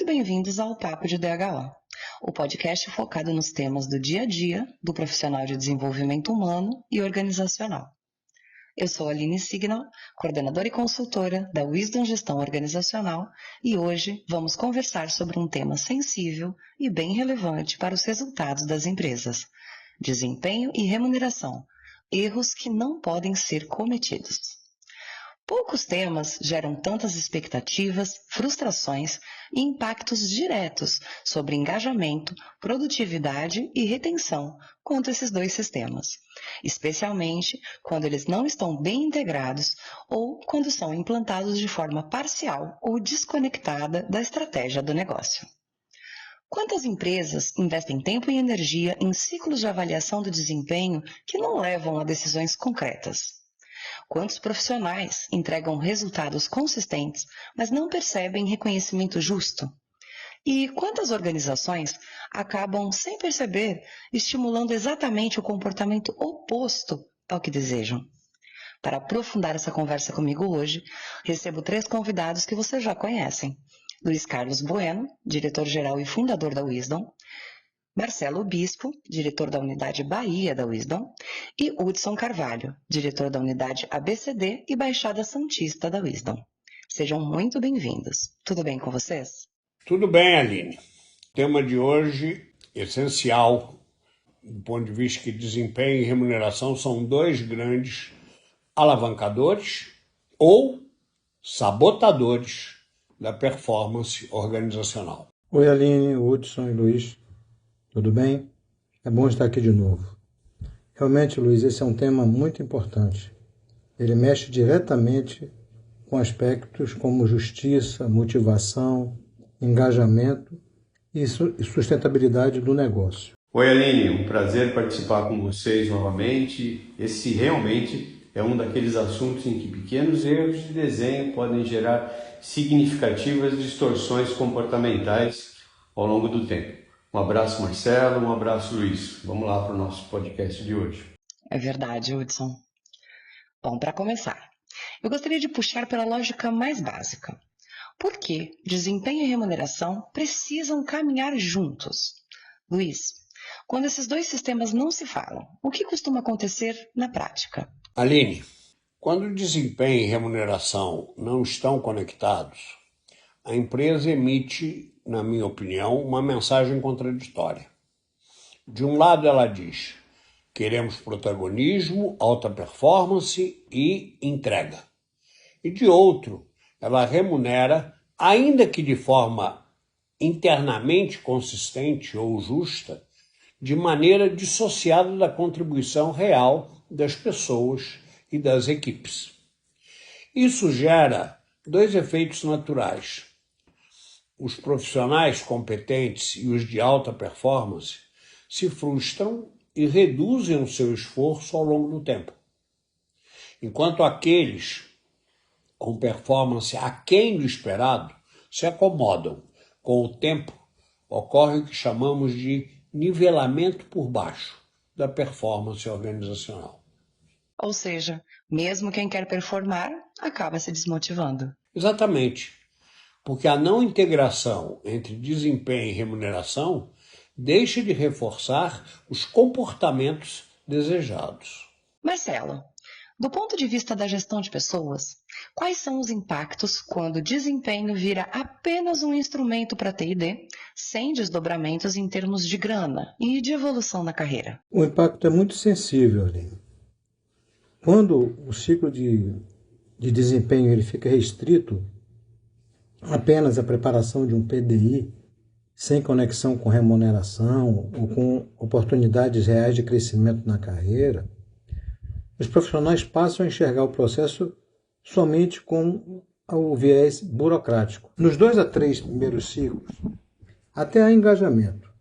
muito bem-vindos ao Papo de DHO, o podcast focado nos temas do dia a dia do profissional de desenvolvimento humano e organizacional. Eu sou a Aline Signal, coordenadora e consultora da Wisdom Gestão Organizacional, e hoje vamos conversar sobre um tema sensível e bem relevante para os resultados das empresas: desempenho e remuneração, erros que não podem ser cometidos. Poucos temas geram tantas expectativas, frustrações e impactos diretos sobre engajamento, produtividade e retenção quanto esses dois sistemas, especialmente quando eles não estão bem integrados ou quando são implantados de forma parcial ou desconectada da estratégia do negócio. Quantas empresas investem tempo e energia em ciclos de avaliação do desempenho que não levam a decisões concretas? Quantos profissionais entregam resultados consistentes, mas não percebem reconhecimento justo? E quantas organizações acabam, sem perceber, estimulando exatamente o comportamento oposto ao que desejam? Para aprofundar essa conversa comigo hoje, recebo 3 convidados que vocês já conhecem: Luiz Carlos Bueno, diretor-geral e fundador da Wisdom; Marcelo Bispo, diretor da Unidade Bahia da Wisdom, e Hudson Carvalho, diretor da Unidade ABCD e Baixada Santista da Wisdom. Sejam muito bem-vindos. Tudo bem com vocês? Tudo bem, Aline. O tema de hoje, essencial, do ponto de vista que desempenho e remuneração são 2 grandes alavancadores ou sabotadores da performance organizacional. Oi, Aline, Hudson e Luiz. Tudo bem? É bom estar aqui de novo. Realmente, Luiz, esse é um tema muito importante. Ele mexe diretamente com aspectos como justiça, motivação, engajamento e sustentabilidade do negócio. Oi, Aline, um prazer participar com vocês novamente. Esse realmente é um daqueles assuntos em que pequenos erros de desenho podem gerar significativas distorções comportamentais ao longo do tempo. Um abraço, Marcelo, um abraço, Luiz. Vamos lá para o nosso podcast de hoje. É verdade, Hudson. Bom, para começar, eu gostaria de puxar pela lógica mais básica. Por que desempenho e remuneração precisam caminhar juntos? Luiz, quando esses 2 sistemas não se falam, o que costuma acontecer na prática? Aline, quando desempenho e remuneração não estão conectados, a empresa emite, na minha opinião, uma mensagem contraditória. De um lado ela diz: queremos protagonismo, alta performance e entrega. E de outro, ela remunera, ainda que de forma internamente consistente ou justa, de maneira dissociada da contribuição real das pessoas e das equipes. Isso gera 2 efeitos naturais. Os profissionais competentes e os de alta performance se frustram e reduzem o seu esforço ao longo do tempo, enquanto aqueles com performance aquém do esperado se acomodam. Com o tempo, ocorre o que chamamos de nivelamento por baixo da performance organizacional. Ou seja, mesmo quem quer performar acaba se desmotivando. Exatamente, porque a não integração entre desempenho e remuneração deixa de reforçar os comportamentos desejados. Marcelo, do ponto de vista da gestão de pessoas, quais são os impactos quando o desempenho vira apenas um instrumento para T&D, sem desdobramentos em termos de grana e de evolução na carreira? O impacto é muito sensível, Aline. Quando o ciclo de desempenho ele fica restrito apenas à preparação de um PDI, sem conexão com remuneração ou com oportunidades reais de crescimento na carreira, os profissionais passam a enxergar o processo somente com o viés burocrático. Nos 2 a 3 primeiros ciclos, até há engajamento,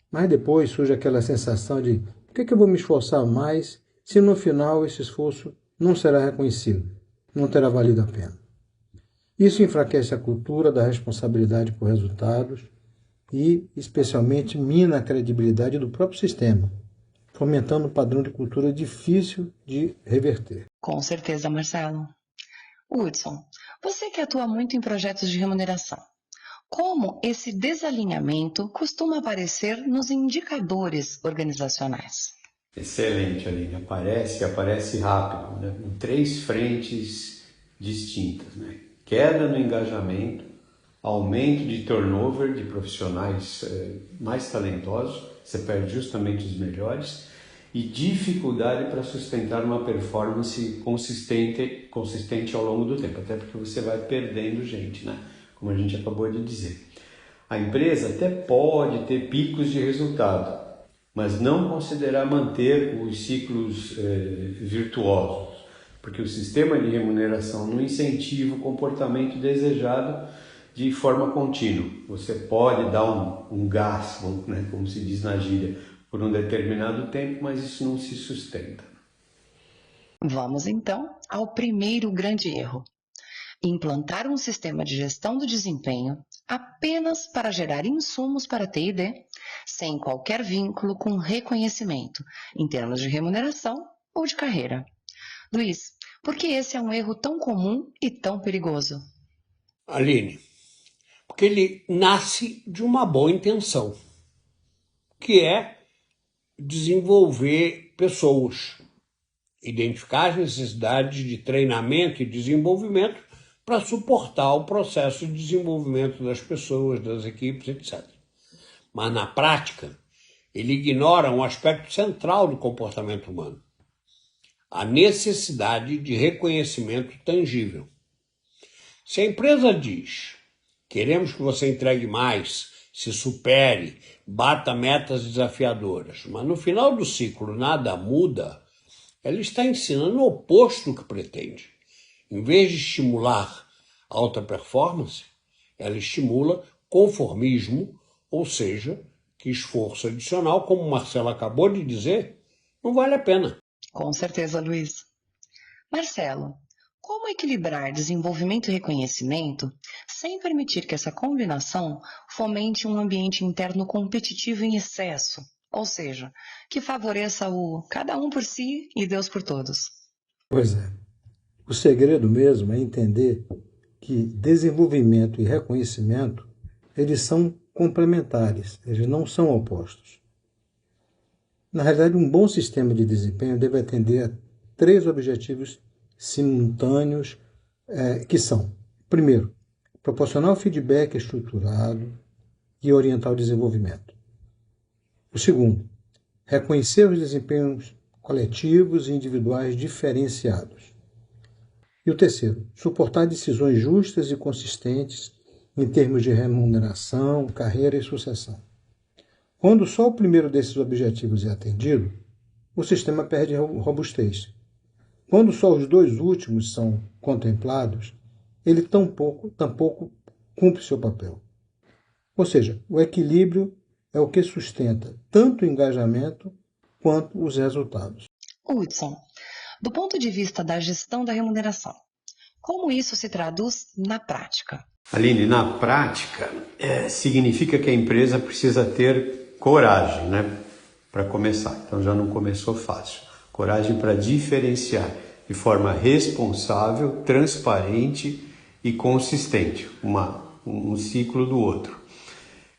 mas depois surge aquela sensação de por que eu vou me esforçar mais se no final esse esforço não será reconhecido, não terá valido a pena. Isso enfraquece a cultura da responsabilidade por resultados e, especialmente, mina a credibilidade do próprio sistema, fomentando um padrão de cultura difícil de reverter. Com certeza, Marcelo. Hudson, você que atua muito em projetos de remuneração, Como esse desalinhamento costuma aparecer nos indicadores organizacionais? Excelente, Aline. Aparece rápido, né? Em 3 frentes distintas, né? Queda no engajamento, aumento de turnover de profissionais mais talentosos, você perde justamente os melhores, e dificuldade para sustentar uma performance consistente ao longo do tempo, até porque você vai perdendo gente, né? Como a gente acabou de dizer. A empresa até pode ter picos de resultado, mas não considerar manter os ciclos virtuosos, porque o sistema de remuneração não incentiva o comportamento desejado de forma contínua. Você pode dar um gás, né, como se diz na gíria, por um determinado tempo, mas isso não se sustenta. Vamos então ao primeiro grande erro: implantar um sistema de gestão do desempenho apenas para gerar insumos para T&D, sem qualquer vínculo com reconhecimento, em termos de remuneração ou de carreira. Luiz, por que esse é um erro tão comum e tão perigoso? Aline, porque ele nasce de uma boa intenção, que é desenvolver pessoas, identificar as necessidades de treinamento e desenvolvimento para suportar o processo de desenvolvimento das pessoas, das equipes, etc. Mas na prática, ele ignora um aspecto central do comportamento humano: a necessidade de reconhecimento tangível. Se a empresa diz: queremos que você entregue mais, se supere, bata metas desafiadoras, mas no final do ciclo nada muda, ela está ensinando o oposto do que pretende. Em vez de estimular alta performance, ela estimula conformismo, ou seja, que esforço adicional, como o Marcelo acabou de dizer, não vale a pena. Com certeza, Luiz. Marcelo, como equilibrar desenvolvimento e reconhecimento sem permitir que essa combinação fomente um ambiente interno competitivo em excesso, ou seja, que favoreça o cada um por si e Deus por todos? Pois é. O segredo mesmo é entender que desenvolvimento e reconhecimento, eles são complementares, eles não são opostos. Na realidade, um bom sistema de desempenho deve atender a 3 objetivos simultâneos, que são: primeiro, proporcionar o feedback estruturado e orientar o desenvolvimento. O segundo, reconhecer os desempenhos coletivos e individuais diferenciados. E o terceiro, suportar decisões justas e consistentes em termos de remuneração, carreira e sucessão. Quando só o primeiro desses objetivos é atendido, o sistema perde robustez. Quando só os 2 últimos são contemplados, ele tampouco cumpre seu papel. Ou seja, o equilíbrio é o que sustenta tanto o engajamento quanto os resultados. Hudson, do ponto de vista da gestão da remuneração, como isso se traduz na prática? Aline, na prática, significa que a empresa precisa ter coragem, né? Para começar. Então já não começou fácil. Coragem para diferenciar de forma responsável, transparente e consistente um ciclo do outro.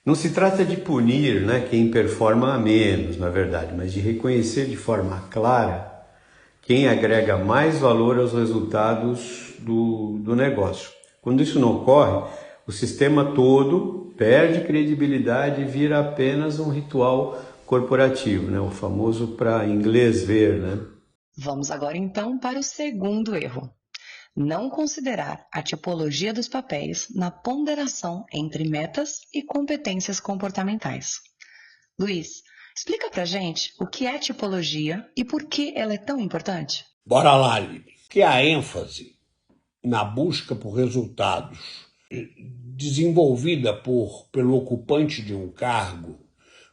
Não se trata de punir, né, quem performa a menos, na verdade, mas de reconhecer de forma clara quem agrega mais valor aos resultados do negócio. Quando isso não ocorre, o sistema todo perde credibilidade e vira apenas um ritual corporativo, né? O famoso para inglês ver, né? Vamos agora então para o segundo erro: não considerar a tipologia dos papéis na ponderação entre metas e competências comportamentais. Luiz, explica pra gente o que é tipologia e por que ela é tão importante. Bora lá, Lili. Que a ênfase na busca por resultados desenvolvida pelo ocupante de um cargo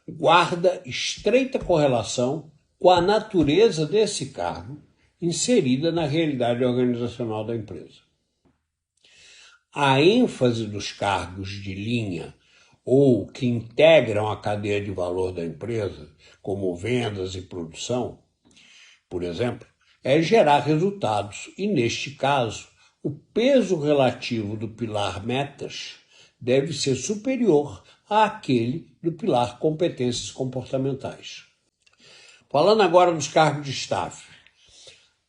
guarda estreita correlação com a natureza desse cargo inserida na realidade organizacional da empresa. A ênfase dos cargos de linha ou que integram a cadeia de valor da empresa, como vendas e produção, por exemplo, é gerar resultados e, neste caso, o peso relativo do pilar metas deve ser superior àquele do pilar competências comportamentais. Falando agora dos cargos de staff.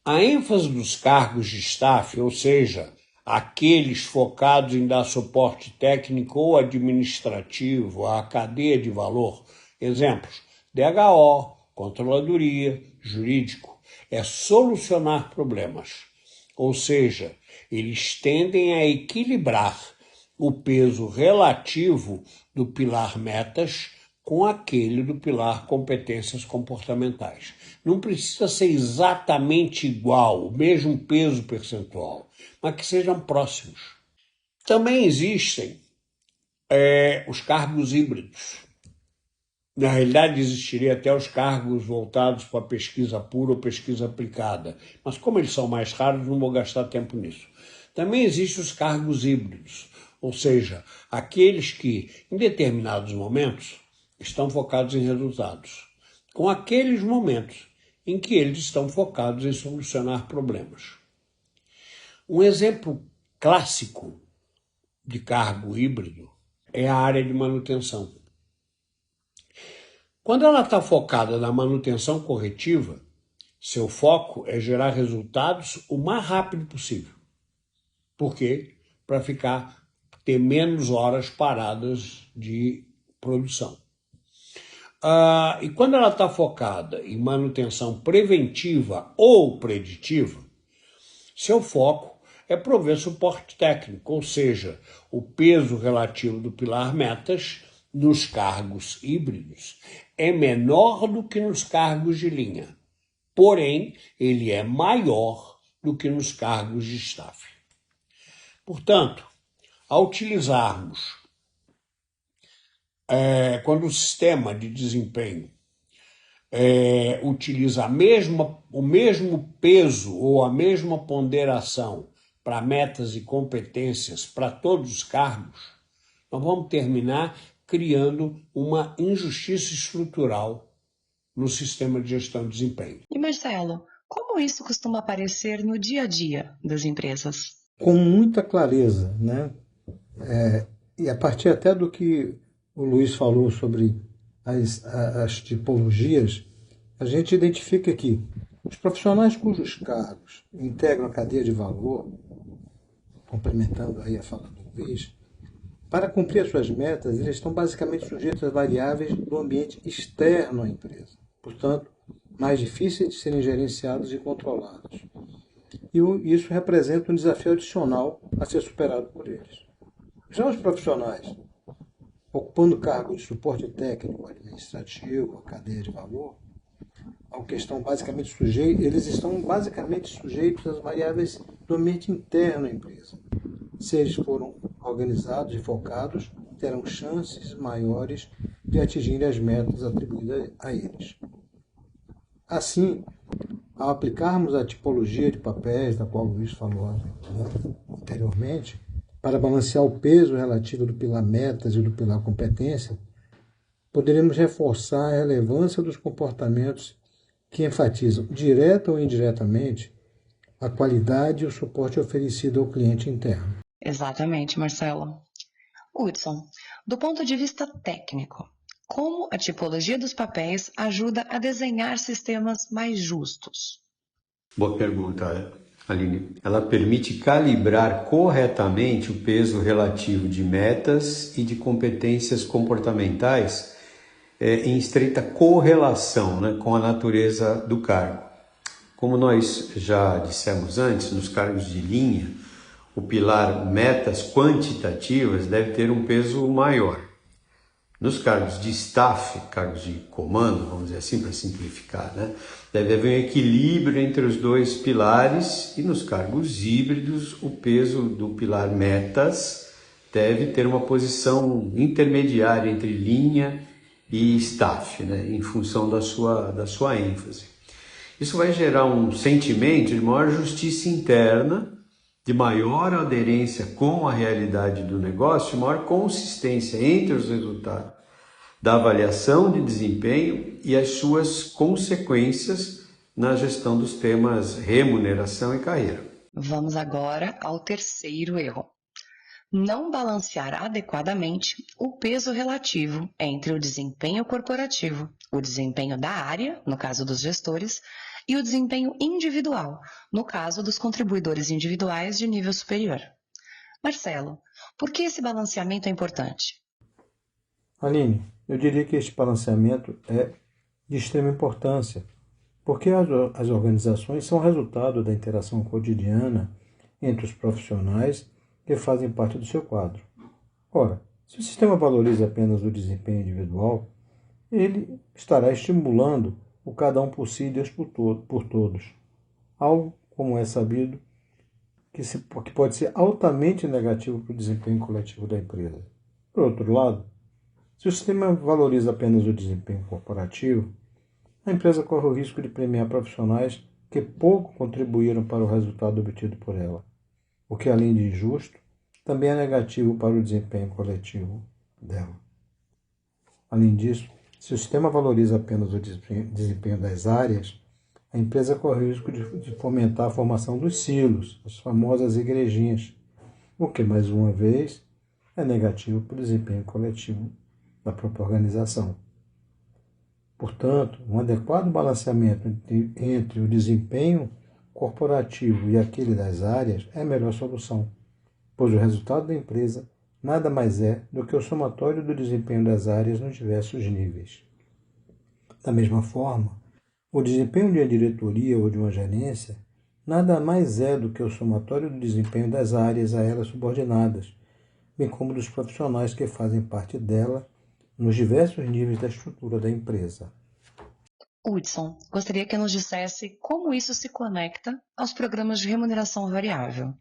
A ênfase dos cargos de staff, ou seja, aqueles focados em dar suporte técnico ou administrativo à cadeia de valor, exemplos, DHO, controladoria, jurídico, é solucionar problemas. Ou seja, eles tendem a equilibrar o peso relativo do pilar metas com aquele do pilar competências comportamentais. Não precisa ser exatamente igual, o mesmo peso percentual, mas que sejam próximos. Também existem os cargos híbridos. Na realidade, existiria até os cargos voltados para pesquisa pura ou pesquisa aplicada, mas como eles são mais raros, não vou gastar tempo nisso. Também existem os cargos híbridos, ou seja, aqueles que, em determinados momentos, estão focados em resultados, com aqueles momentos em que eles estão focados em solucionar problemas. Um exemplo clássico de cargo híbrido é a área de manutenção. Quando ela está focada na manutenção corretiva, seu foco é gerar resultados o mais rápido possível. Por quê? Para ter menos horas paradas de produção. E quando ela está focada em manutenção preventiva ou preditiva, seu foco é prover suporte técnico, ou seja, o peso relativo do pilar metas nos cargos híbridos é menor do que nos cargos de linha, porém, ele é maior do que nos cargos de staff. Portanto, ao utilizarmos, quando o sistema de desempenho utiliza o mesmo peso ou a mesma ponderação para metas e competências para todos os cargos, nós vamos terminar criando uma injustiça estrutural no sistema de gestão de desempenho. E Marcelo, como isso costuma aparecer no dia a dia das empresas? Com muita clareza, né? E a partir até do que o Luiz falou sobre as tipologias, a gente identifica que os profissionais cujos cargos integram a cadeia de valor, complementando aí a fala do Luiz, para cumprir as suas metas, eles estão basicamente sujeitos às variáveis do ambiente externo à empresa, portanto, mais difíceis de serem gerenciados e controlados. E isso representa um desafio adicional a ser superado por eles. Já os profissionais, ocupando cargos de suporte técnico, administrativo, a cadeia de valor, ao que estão basicamente sujeitos, eles estão basicamente sujeitos às variáveis do ambiente interno à empresa. Se eles foram organizados e focados, terão chances maiores de atingir as metas atribuídas a eles. Assim, ao aplicarmos a tipologia de papéis, da qual o Luiz falou anteriormente, para balancear o peso relativo do pilar metas e do pilar competência, poderemos reforçar a relevância dos comportamentos que enfatizam, direta ou indiretamente, a qualidade e o suporte oferecido ao cliente interno. Exatamente, Marcelo. Hudson, do ponto de vista técnico, como a tipologia dos papéis ajuda a desenhar sistemas mais justos? Boa pergunta, Aline. Ela permite calibrar corretamente o peso relativo de metas e de competências comportamentais em estreita correlação, né, com a natureza do cargo. Como nós já dissemos antes, nos cargos de linha, o pilar metas quantitativas deve ter um peso maior. Nos cargos de staff, cargos de comando, vamos dizer assim para simplificar, né, deve haver um equilíbrio entre os dois pilares, e nos cargos híbridos o peso do pilar metas deve ter uma posição intermediária entre linha e staff, né, em função da sua ênfase. Isso vai gerar um sentimento de maior justiça interna, de maior aderência com a realidade do negócio, maior consistência entre os resultados da avaliação de desempenho e as suas consequências na gestão dos temas remuneração e carreira. Vamos agora ao terceiro erro. Não balancear adequadamente o peso relativo entre o desempenho corporativo, o desempenho da área, no caso dos gestores, e o desempenho individual, no caso dos contribuidores individuais de nível superior. Marcelo, por que esse balanceamento é importante? Aline, eu diria que este balanceamento é de extrema importância, porque as organizações são resultado da interação cotidiana entre os profissionais que fazem parte do seu quadro. Ora, se o sistema valoriza apenas o desempenho individual, ele estará estimulando o cada um por si e Deus por todos, algo, como é sabido, que pode ser altamente negativo para o desempenho coletivo da empresa. Por outro lado, se o sistema valoriza apenas o desempenho corporativo, a empresa corre o risco de premiar profissionais que pouco contribuíram para o resultado obtido por ela, o que, além de injusto, também é negativo para o desempenho coletivo dela. Além disso, se o sistema valoriza apenas o desempenho das áreas, a empresa corre o risco de fomentar a formação dos silos, as famosas igrejinhas, o que, mais uma vez, é negativo para o desempenho coletivo da própria organização. Portanto, um adequado balanceamento entre o desempenho corporativo e aquele das áreas é a melhor solução, pois o resultado da empresa nada mais é do que o somatório do desempenho das áreas nos diversos níveis. Da mesma forma, o desempenho de uma diretoria ou de uma gerência nada mais é do que o somatório do desempenho das áreas a elas subordinadas, bem como dos profissionais que fazem parte dela nos diversos níveis da estrutura da empresa. Hudson, gostaria que nos dissesse como isso se conecta aos programas de remuneração variável.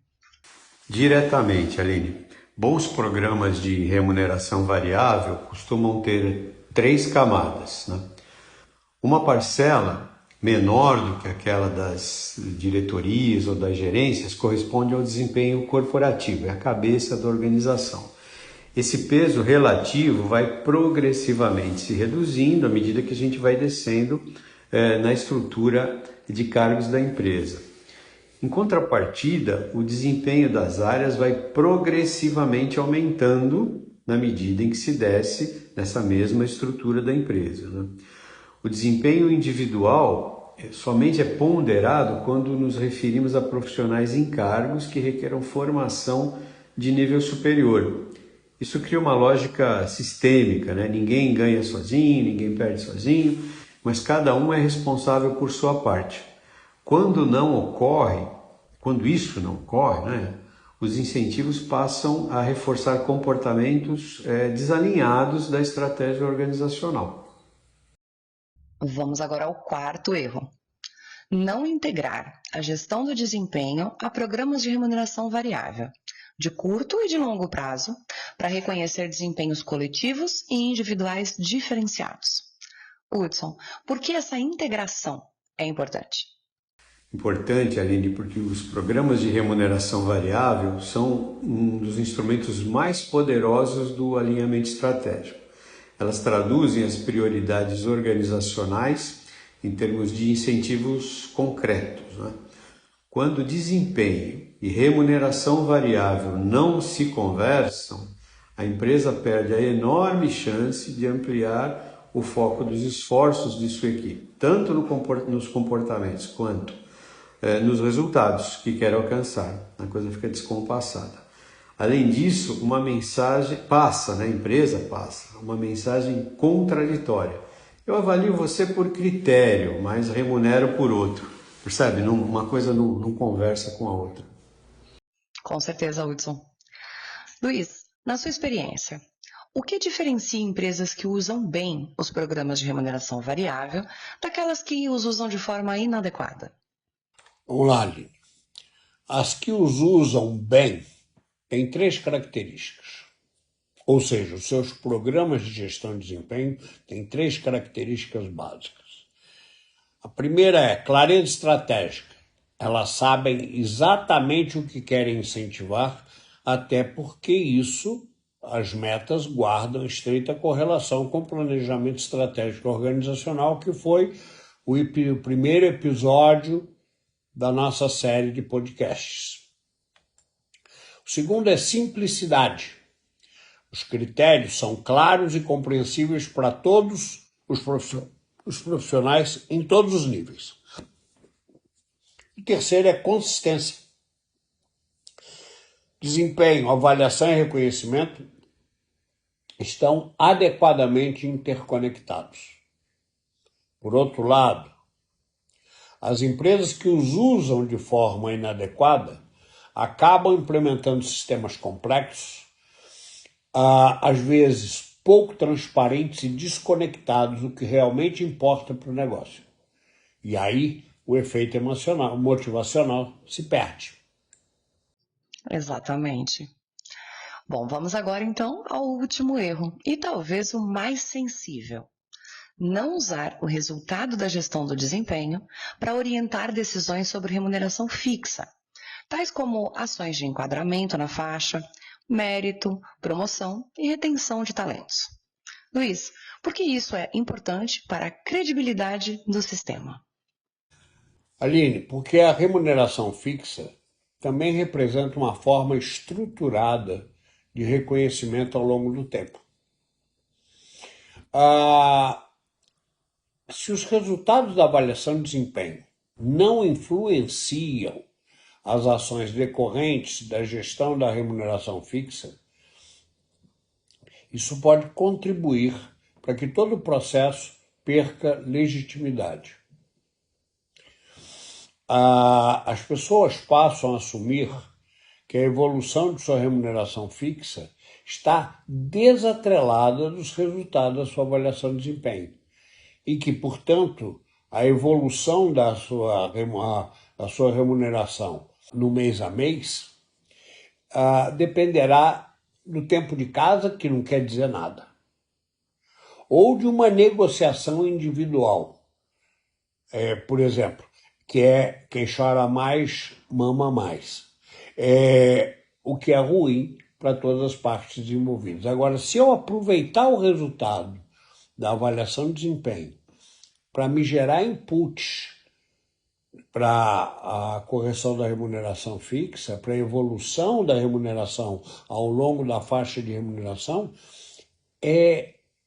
Diretamente, Aline. Bons programas de remuneração variável costumam ter 3 camadas, né? Uma parcela menor do que aquela das diretorias ou das gerências corresponde ao desempenho corporativo, é a cabeça da organização. Esse peso relativo vai progressivamente se reduzindo à medida que a gente vai descendo na estrutura de cargos da empresa. Em contrapartida, o desempenho das áreas vai progressivamente aumentando na medida em que se desce nessa mesma estrutura da empresa, né? O desempenho individual somente é ponderado quando nos referimos a profissionais em cargos que requeram formação de nível superior. Isso cria uma lógica sistêmica, né? Ninguém ganha sozinho, ninguém perde sozinho, mas cada um é responsável por sua parte. Quando isso não ocorre, né? Os incentivos passam a reforçar comportamentos desalinhados da estratégia organizacional. Vamos agora ao quarto erro. Não integrar a gestão do desempenho a programas de remuneração variável, de curto e de longo prazo, para reconhecer desempenhos coletivos e individuais diferenciados. Hudson, por que essa integração é importante? Importante, Aline, porque os programas de remuneração variável são um dos instrumentos mais poderosos do alinhamento estratégico. Elas traduzem as prioridades organizacionais em termos de incentivos concretos, né? Quando desempenho e remuneração variável não se conversam, a empresa perde a enorme chance de ampliar o foco dos esforços de sua equipe, tanto nos comportamentos quanto nos resultados que quer alcançar. A coisa fica descompassada. Além disso, uma mensagem a empresa passa uma mensagem contraditória. Eu avalio você por critério, mas remunero por outro. Percebe? Uma coisa não conversa com a outra. Com certeza, Hudson. Luiz, na sua experiência, o que diferencia empresas que usam bem os programas de remuneração variável daquelas que os usam de forma inadequada? Vamos lá, Aline. As que os usam bem têm 3 características. Ou seja, os seus programas de gestão de desempenho têm 3 características básicas. A primeira é clareza estratégica. Elas sabem exatamente o que querem incentivar, até porque as metas guardam estreita correlação com o planejamento estratégico organizacional, que foi o primeiro episódio da nossa série de podcasts. O O segundo é simplicidade. Os critérios são claros e compreensíveis para todos os profissionais em todos os níveis. O terceiro é consistência. Desempenho, avaliação e reconhecimento estão adequadamente interconectados. Por outro lado, as empresas que os usam de forma inadequada acabam implementando sistemas complexos, às vezes pouco transparentes e desconectados do que realmente importa para o negócio. E aí o efeito emocional, motivacional se perde. Exatamente. Bom, vamos agora então ao último erro, e talvez o mais sensível. Não usar o resultado da gestão do desempenho para orientar decisões sobre remuneração fixa, tais como ações de enquadramento na faixa, mérito, promoção e retenção de talentos. Luiz, por que isso é importante para a credibilidade do sistema? Aline, porque a remuneração fixa também representa uma forma estruturada de reconhecimento ao longo do tempo. Se os resultados da avaliação de desempenho não influenciam as ações decorrentes da gestão da remuneração fixa, isso pode contribuir para que todo o processo perca legitimidade. As pessoas passam a assumir que a evolução de sua remuneração fixa está desatrelada dos resultados da sua avaliação de desempenho e que, portanto, a evolução da sua remuneração no mês a mês dependerá do tempo de casa, que não quer dizer nada, ou de uma negociação individual. Por exemplo, que é quem chora mais, mama mais. O que é ruim para todas as partes envolvidas. Agora, se eu aproveitar o resultado da avaliação de desempenho para me gerar inputs para a correção da remuneração fixa, para a evolução da remuneração ao longo da faixa de remuneração,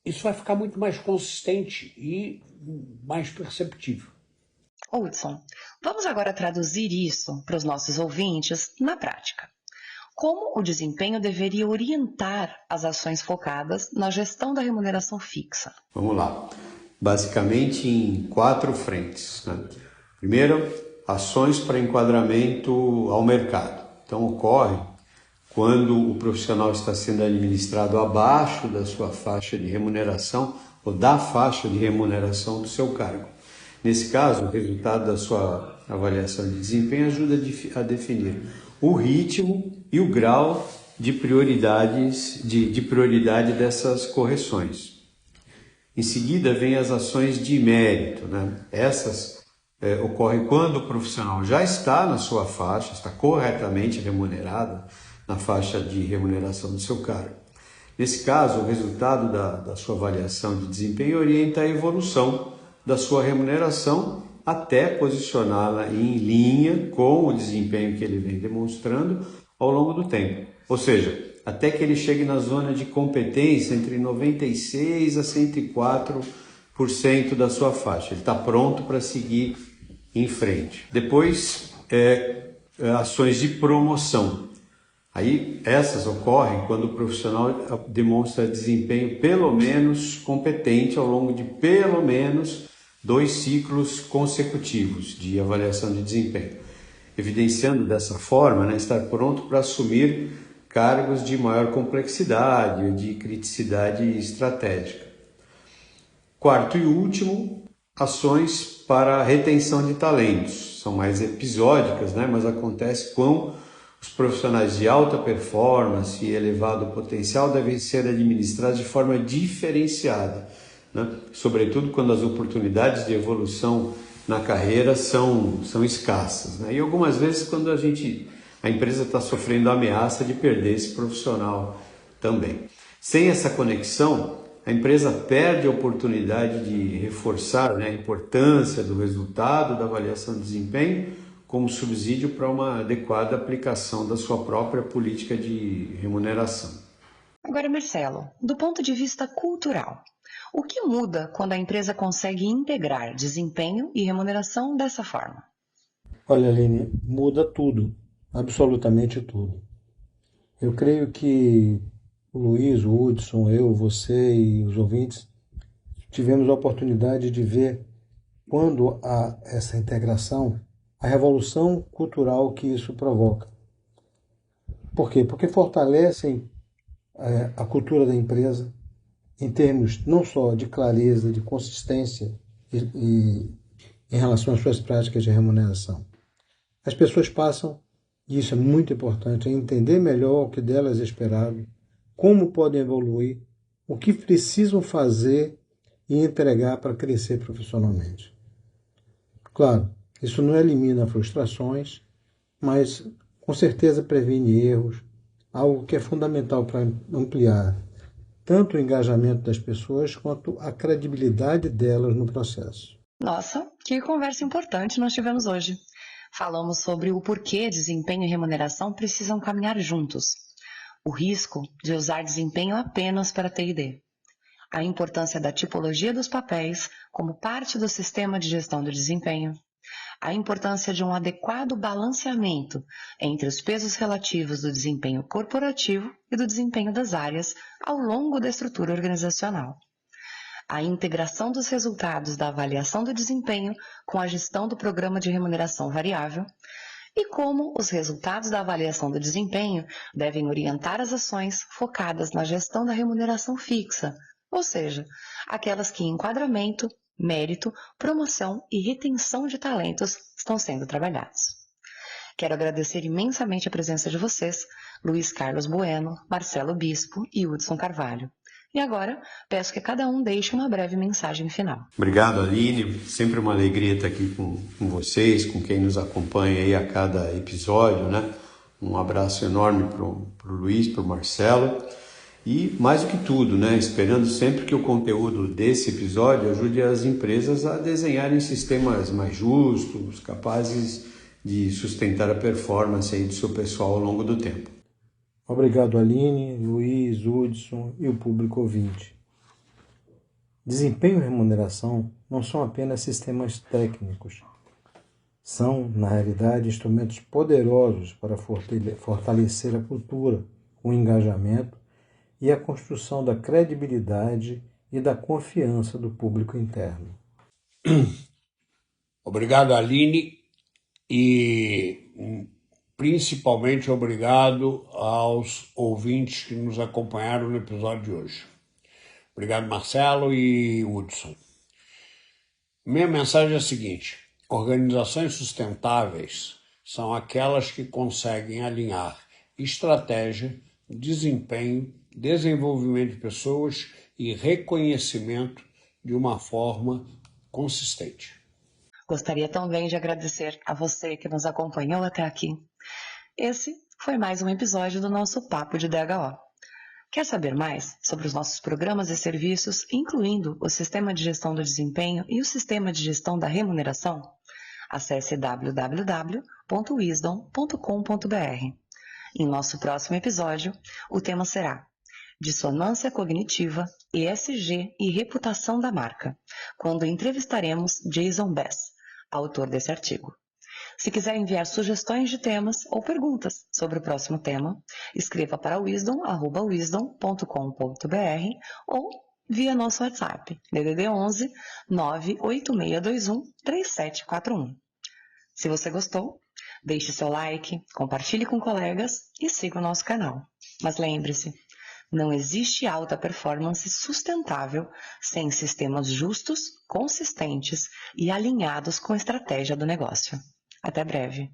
isso vai ficar muito mais consistente e mais perceptível. Hudson, vamos agora traduzir isso para os nossos ouvintes na prática. Como o desempenho deveria orientar as ações focadas na gestão da remuneração fixa? Vamos lá. Basicamente em 4 frentes, né? Primeiro, ações para enquadramento ao mercado. Então, ocorre quando o profissional está sendo administrado abaixo da sua faixa de remuneração ou da faixa de remuneração do seu cargo. Nesse caso, o resultado da sua avaliação de desempenho ajuda a definir o ritmo e o grau de prioridade dessas correções. Em seguida, vem as ações de mérito, né? Essas ocorrem quando o profissional já está na sua faixa, está corretamente remunerado na faixa de remuneração do seu cargo. Nesse caso, o resultado da sua avaliação de desempenho orienta a evolução da sua remuneração até posicioná-la em linha com o desempenho que ele vem demonstrando ao longo do tempo. Ou seja, até que ele chegue na zona de competência entre 96% a 104% da sua faixa. Ele está pronto para seguir em frente. Depois, ações de promoção. Aí, essas ocorrem quando o profissional demonstra desempenho pelo menos competente ao longo de pelo menos 2 ciclos consecutivos de avaliação de desempenho, evidenciando dessa forma, né, estar pronto para assumir cargos de maior complexidade, de criticidade estratégica. Quarto e último, ações para retenção de talentos. São mais episódicas, né, mas acontece com os profissionais de alta performance e elevado potencial devem ser administrados de forma diferenciada, né? Sobretudo quando as oportunidades de evolução na carreira são escassas, né? E algumas vezes quando a empresa está sofrendo a ameaça de perder esse profissional também. Sem essa conexão, a empresa perde a oportunidade de reforçar, né, a importância do resultado da avaliação de desempenho como subsídio para uma adequada aplicação da sua própria política de remuneração. Agora, Marcelo, do ponto de vista cultural, o que muda quando a empresa consegue integrar desempenho e remuneração dessa forma? Olha, Aline, muda tudo, absolutamente tudo. Eu creio que o Luiz, o Hudson, eu, você e os ouvintes tivemos a oportunidade de ver quando há essa integração, a revolução cultural que isso provoca. Por quê? Porque fortalecem a cultura da empresa em termos não só de clareza, de consistência e em relação às suas práticas de remuneração. As pessoas passam, e isso é muito importante, a entender melhor o que delas é esperado, como podem evoluir, o que precisam fazer e entregar para crescer profissionalmente. Claro, isso não elimina frustrações, mas com certeza previne erros, algo que é fundamental para ampliar tanto o engajamento das pessoas quanto a credibilidade delas no processo. Nossa, que conversa importante nós tivemos hoje. Falamos sobre o porquê desempenho e remuneração precisam caminhar juntos, o risco de usar desempenho apenas para T&D, a importância da tipologia dos papéis como parte do sistema de gestão do desempenho, a importância de um adequado balanceamento entre os pesos relativos do desempenho corporativo e do desempenho das áreas ao longo da estrutura organizacional, a integração dos resultados da avaliação do desempenho com a gestão do programa de remuneração variável e como os resultados da avaliação do desempenho devem orientar as ações focadas na gestão da remuneração fixa, ou seja, aquelas que em enquadramento, mérito, promoção e retenção de talentos estão sendo trabalhados. Quero agradecer imensamente a presença de vocês, Luiz Carlos Bueno, Marcelo Bispo e Hudson Carvalho. E agora, peço que cada um deixe uma breve mensagem final. Obrigado, Aline. Sempre uma alegria estar aqui com vocês, com quem nos acompanha aí a cada episódio, né? Um abraço enorme para o Luiz, para o Marcelo. E, mais do que tudo, né? Esperando sempre que o conteúdo desse episódio ajude as empresas a desenharem sistemas mais justos, capazes de sustentar a performance aí do seu pessoal ao longo do tempo. Obrigado, Aline, Luiz, Hudson e o público ouvinte. Desempenho e remuneração não são apenas sistemas técnicos. São, na realidade, instrumentos poderosos para fortalecer a cultura, o engajamento e a construção da credibilidade e da confiança do público interno. Obrigado, Aline, e principalmente obrigado aos ouvintes que nos acompanharam no episódio de hoje. Obrigado, Marcelo e Hudson. Minha mensagem é a seguinte: organizações sustentáveis são aquelas que conseguem alinhar estratégia, desempenho, desenvolvimento de pessoas e reconhecimento de uma forma consistente. Gostaria também de agradecer a você que nos acompanhou até aqui. Esse foi mais um episódio do nosso Papo de DHO. Quer saber mais sobre os nossos programas e serviços, incluindo o Sistema de Gestão do Desempenho e o Sistema de Gestão da Remuneração? Acesse www.wisdom.com.br. Em nosso próximo episódio, o tema será Dissonância Cognitiva, ESG e Reputação da Marca, quando entrevistaremos Jason Bass, autor desse artigo. Se quiser enviar sugestões de temas ou perguntas sobre o próximo tema, escreva para wisdom@wisdom.com.br ou via nosso WhatsApp, DDD 11 98621 3741. Se você gostou, deixe seu like, compartilhe com colegas e siga o nosso canal. Mas lembre-se, não existe alta performance sustentável sem sistemas justos, consistentes e alinhados com a estratégia do negócio. Até breve.